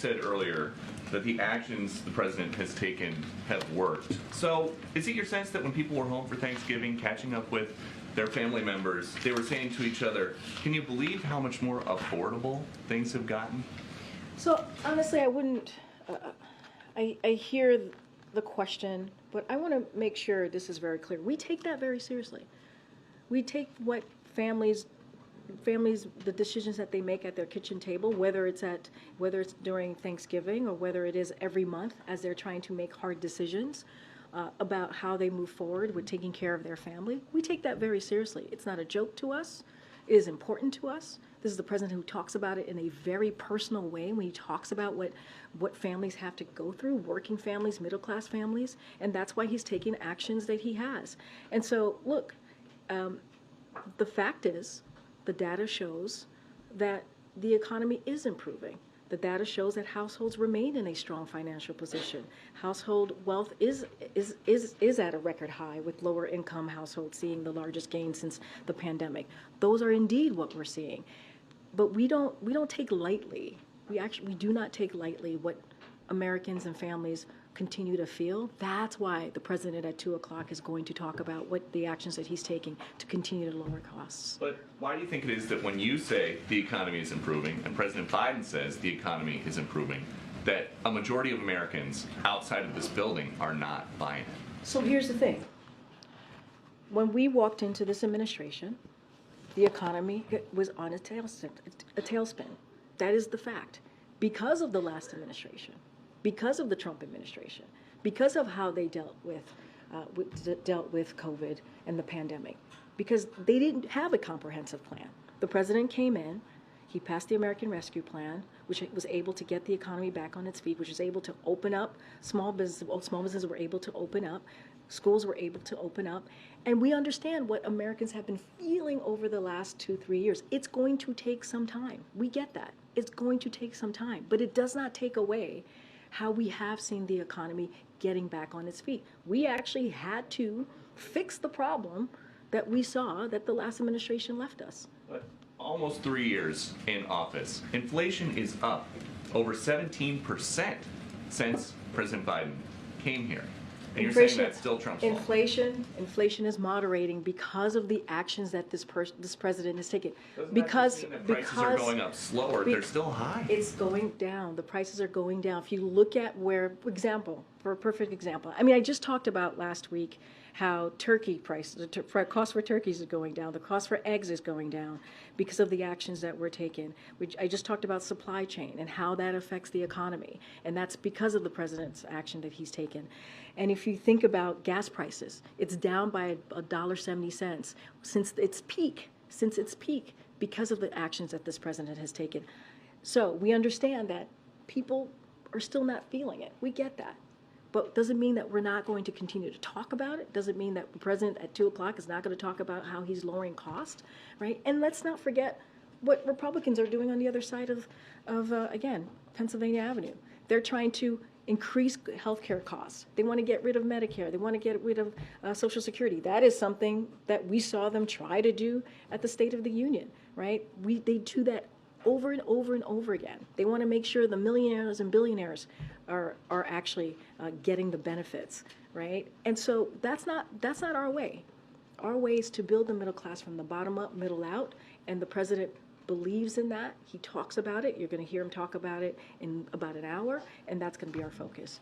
said earlier that the actions the president has taken have worked. So is it your sense that when people were home for Thanksgiving, catching up with their family members, they were saying to each other, can you believe how much more affordable things have gotten? So honestly, I wouldn't, I hear the question, but I want to make sure this is very clear. We take that very seriously. We take what families, the decisions that they make at their kitchen table, whether it's during Thanksgiving or whether it is every month as they're trying to make hard decisions about how they move forward with taking care of their family. We take that very seriously. It's not a joke to us. It is important to us. This is the president who talks about it in a very personal way when he talks about what families have to go through, working families, middle-class families, and that's why he's taking actions that he has. And so, look, the fact is, the data shows that the economy is improving. The data shows that households remain in a strong financial position. Household wealth is at a record high, with lower income households seeing the largest gain since the pandemic. Those are indeed what we're seeing. But we don't take lightly. We do not take lightly what Americans and families continue to feel. That's why the president at 2 o'clock is going to talk about what the actions that he's taking to continue to lower costs. But why do you think it is that when you say the economy is improving and President Biden says the economy is improving, that a majority of Americans outside of this building are not buying it? So here's the thing. When we walked into this administration, the economy was on a tailspin. That is the fact. Because of the last administration, because of the Trump administration, because of how they dealt with COVID and the pandemic, because they didn't have a comprehensive plan. The president came in, he passed the American Rescue Plan, which was able to get the economy back on its feet, which was able to open up small businesses were able to open up, schools were able to open up, and we understand what Americans have been feeling over the last 2-3 years. It's going to take some time. We get that. It's going to take some time, but it does not take away how we have seen the economy getting back on its feet. We actually had to fix the problem that we saw that the last administration left us. But almost 3 years in office, inflation is up over 17% since President Biden came here. And you're saying that's still Trump's fault. Inflation is moderating because of the actions that this president has taken. Doesn't that just mean that prices are going up slower? They're still high. It's going down. The prices are going down. If you look at for a perfect example, I mean, I just talked about last week how turkey prices, the cost for turkeys is going down, the cost for eggs is going down because of the actions that were taken. I just talked about supply chain and how that affects the economy, and that's because of the president's action that he's taken. And if you think about gas prices, it's down by $1.70 since its peak, because of the actions that this president has taken. So we understand that people are still not feeling it. We get that. But doesn't mean that we're not going to continue to talk about it. Doesn't mean that the president at 2 o'clock is not going to talk about how he's lowering cost, right? And let's not forget what Republicans are doing on the other side of again, Pennsylvania Avenue. They're trying to increase healthcare costs. They want to get rid of Medicare. They want to get rid of Social Security. That is something that we saw them try to do at the State of the Union, right? They do that over and over and over again. They want to make sure the millionaires and billionaires are actually getting the benefits, right? And so that's not our way. Our way is to build the middle class from the bottom up, middle out, and the president believes in that. He talks about it. You're going to hear him talk about it in about an hour, and that's going to be our focus.